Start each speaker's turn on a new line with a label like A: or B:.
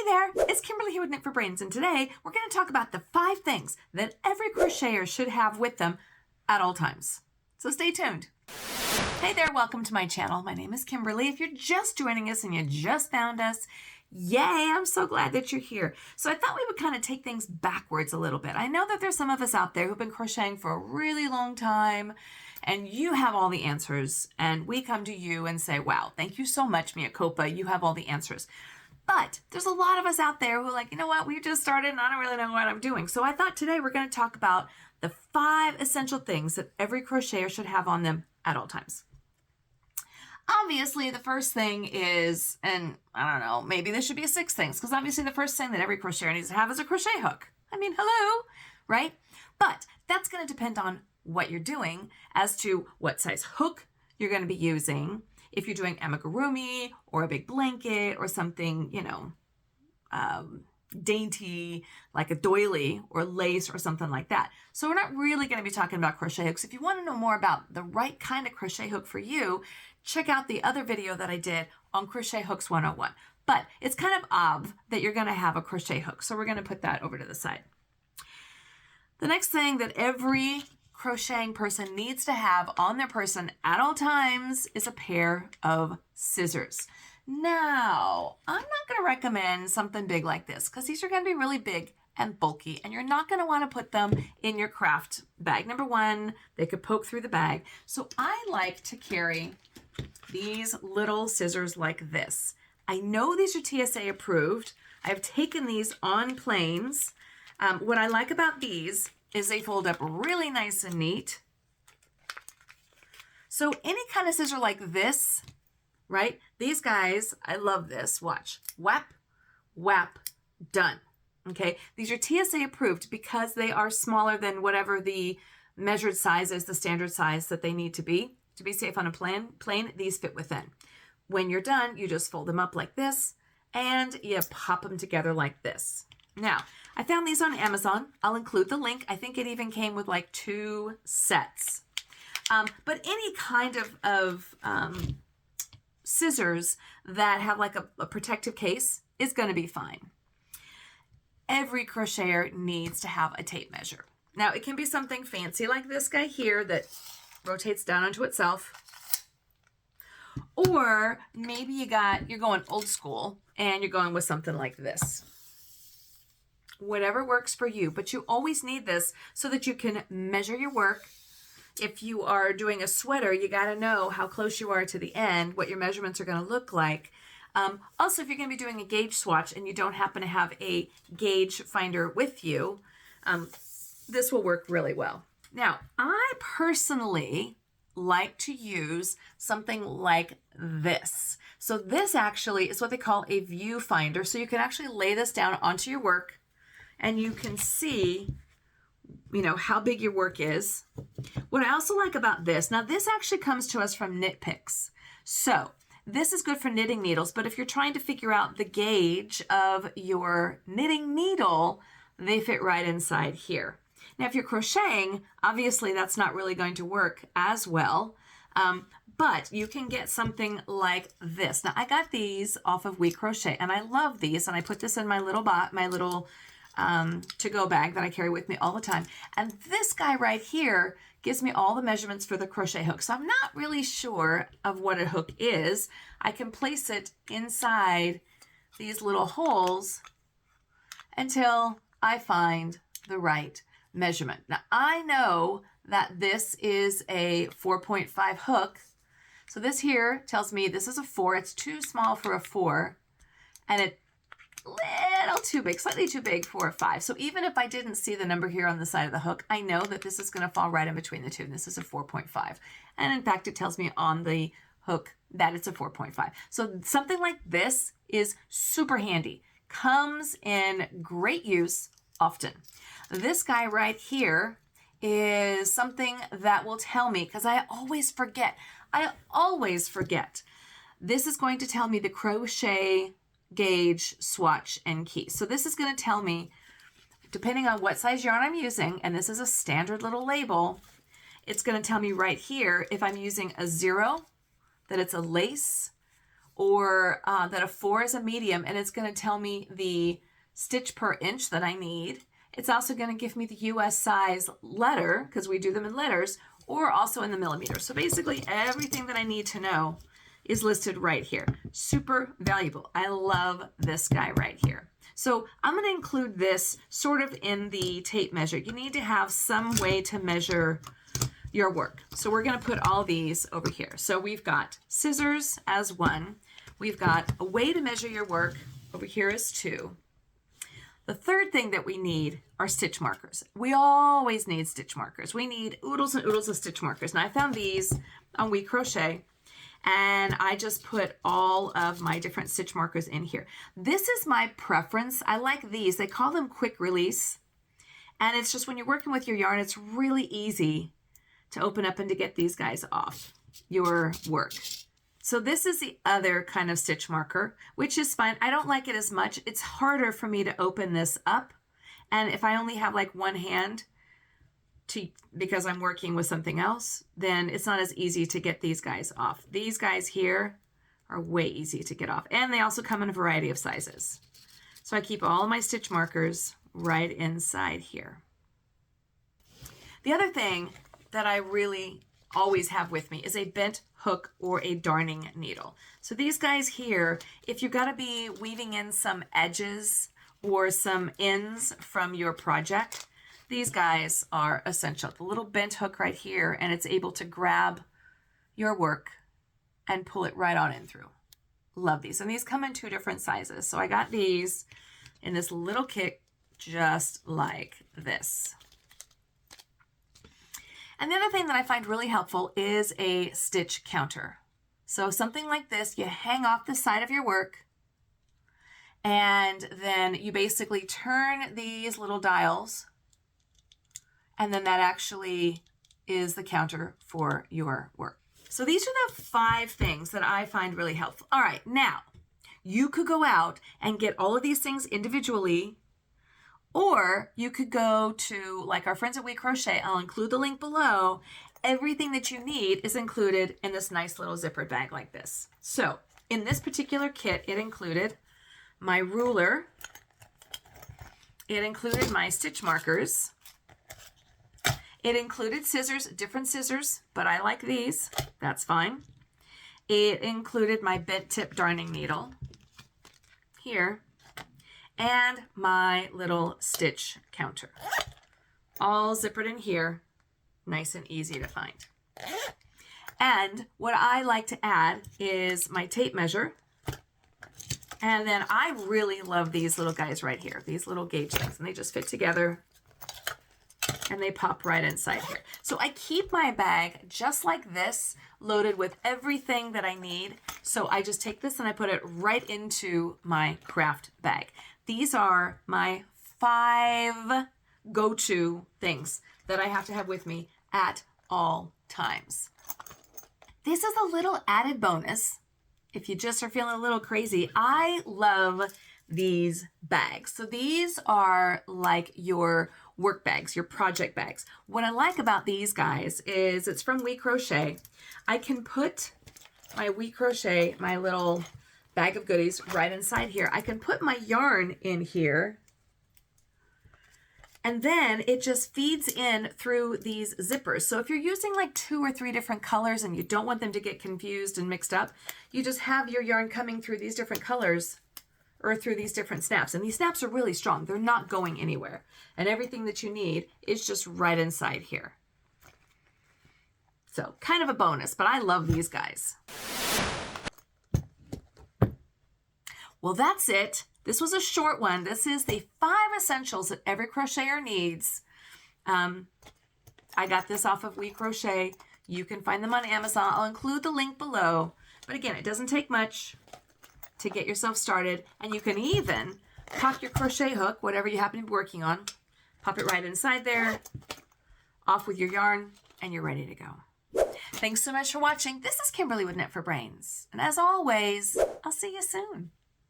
A: Hey there, it's Kimberly here with Knit for Brains, and today we're going to talk about the 5 things that every crocheter should have with them at all times. So stay tuned. Hey there, welcome to my channel. My name is Kimberly. If you're just joining us and you just found us, yay, I'm so glad that you're here. So I thought we would kind of take things backwards a little bit. I know that there's some of us out there who've been crocheting for a really long time, and you have all the answers, and we come to you and say, wow, thank you so much, Mia Copa, you have all the answers. But there's a lot of us out there who are like, you know what, we just started and I don't really know what I'm doing. So I thought today we're going to talk about the 5 essential things that every crocheter should have on them at all times. Obviously, the first thing is, and I don't know, maybe this should be a 6 things, because obviously the first thing that every crocheter needs to have is a crochet hook. I mean, hello, right? But that's going to depend on what you're doing as to what size hook you're going to be using. If you're doing amigurumi or a big blanket or something, you know, dainty like a doily or lace or something like that. So we're not really going to be talking about crochet hooks. If you want to know more about the right kind of crochet hook for you, check out the other video that I did on Crochet Hooks 101. But it's kind of obvious that you're going to have a crochet hook. So we're going to put that over to the side. The next thing that every crocheting person needs to have on their person at all times is a pair of scissors. Now, I'm not going to recommend something big like this because these are going to be really big and bulky, and you're not going to want to put them in your craft bag. Number one, they could poke through the bag. So I like to carry these little scissors like this. I know these are TSA approved. I've taken these on planes. What I like about these is they fold up really nice and neat. So any kind of scissor like this, right? These guys, I love this. Watch. Whap, whap, done. Okay? These are TSA approved because they are smaller than whatever the measured size is, the standard size that they need to be safe on a plane, these fit within. When you're done, you just fold them up like this and you pop them together like this. Now, I found these on Amazon. I'll include the link. I think it even came with like 2 sets. But any kind of scissors that have like a protective case is going to be fine. Every crocheter needs to have a tape measure. Now, it can be something fancy like this guy here that rotates down onto itself. Or maybe you're going old school and you're going with something like this. Whatever works for you, but you always need this so that you can measure your work. If you are doing a sweater, you got to know how close you are to the end, what your measurements are going to look like. Also, if you're going to be doing a gauge swatch and you don't happen to have a gauge finder with you, this will work really well. Now, I personally like to use something like this. So this actually is what they call a viewfinder. So you can actually lay this down onto your work and you can see, you know, how big your work is. What I also like about this, now this actually comes to us from Knit Picks. So this is good for knitting needles, but if you're trying to figure out the gauge of your knitting needle, they fit right inside here. Now, if you're crocheting, obviously that's not really going to work as well, but you can get something like this. Now, I got these off of We Crochet, and I love these, and I put this in my little to-go bag that I carry with me all the time. And this guy right here gives me all the measurements for the crochet hook. So I'm not really sure of what a hook is. I can place it inside these little holes until I find the right measurement. Now, I know that this is a 4.5 hook. So this here tells me this is a 4. It's too small for a 4. And it's little too big, slightly too big for a 5. So even if I didn't see the number here on the side of the hook, I know that this is going to fall right in between the two. And this is a 4.5. And in fact, it tells me on the hook that it's a 4.5. So something like this is super handy. Comes in great use often. This guy right here is something that will tell me, because I always forget. This is going to tell me the crochet gauge, swatch, and key. So this is going to tell me, depending on what size yarn I'm using, and this is a standard little label, it's going to tell me right here if I'm using a 0, that it's a lace, or that a 4 is a medium, and it's going to tell me the stitch per inch that I need. It's also going to give me the US size letter, because we do them in letters, or also in the millimeters. So basically everything that I need to know is listed right here. Super valuable. I love this guy right here. So I'm going to include this sort of in the tape measure. You need to have some way to measure your work. So we're going to put all these over here. So we've got scissors as 1. We've got a way to measure your work over here as 2. The third thing that we need are stitch markers. We always need stitch markers. We need oodles and oodles of stitch markers. And I found these on We Crochet, and I just put all of my different stitch markers in here. This is my preference. I like these. They call them quick release. And it's just when you're working with your yarn, it's really easy to open up and to get these guys off your work. So this is the other kind of stitch marker, which is fine. I don't like it as much. It's harder for me to open this up. And if I only have like one hand because I'm working with something else, then it's not as easy to get these guys off. These guys here are way easy to get off. And they also come in a variety of sizes. So I keep all of my stitch markers right inside here. The other thing that I really always have with me is a bent hook or a darning needle. So these guys here, if you've got to be weaving in some edges or some ends from your project, these guys are essential. The little bent hook right here, and it's able to grab your work and pull it right on in through. Love these. And these come in 2 different sizes. So I got these in this little kit just like this. And the other thing that I find really helpful is a stitch counter. So something like this, you hang off the side of your work, and then you basically turn these little dials, and then that actually is the counter for your work. So these are the 5 things that I find really helpful. All right, now you could go out and get all of these things individually, or you could go to, like our friends at We Crochet, I'll include the link below. Everything that you need is included in this nice little zippered bag like this. So in this particular kit, it included my ruler. It included my stitch markers. It included scissors, different scissors, but I like these. That's fine. It included my bent tip darning needle here, and my little stitch counter. All zippered in here, nice and easy to find. And what I like to add is my tape measure. And then I really love these little guys right here, these little gauge things, and they just fit together and they pop right inside here. So I keep my bag just like this, loaded with everything that I need. So I just take this and I put it right into my craft bag. These are my 5 go-to things that I have to have with me at all times. This is a little added bonus. If you just are feeling a little crazy, I love these bags. So these are like your work bags, your project bags. What I like about these guys is it's from We Crochet. I can put my We Crochet, my little bag of goodies right inside here. I can put my yarn in here, and then it just feeds in through these zippers. So if you're using like 2 or 3 different colors and you don't want them to get confused and mixed up, you just have your yarn coming through these different colors or through these different snaps. And these snaps are really strong. They're not going anywhere. And everything that you need is just right inside here. So kind of a bonus, but I love these guys. Well, that's it. This was a short one. This is the 5 essentials that every crocheter needs. I got this off of We Crochet. You can find them on Amazon. I'll include the link below. But again, it doesn't take much to get yourself started. And you can even pop your crochet hook, whatever you happen to be working on, pop it right inside there, off with your yarn, and you're ready to go. Thanks so much for watching. This is Kimberly with Knit for Brains. And as always, I'll see you soon.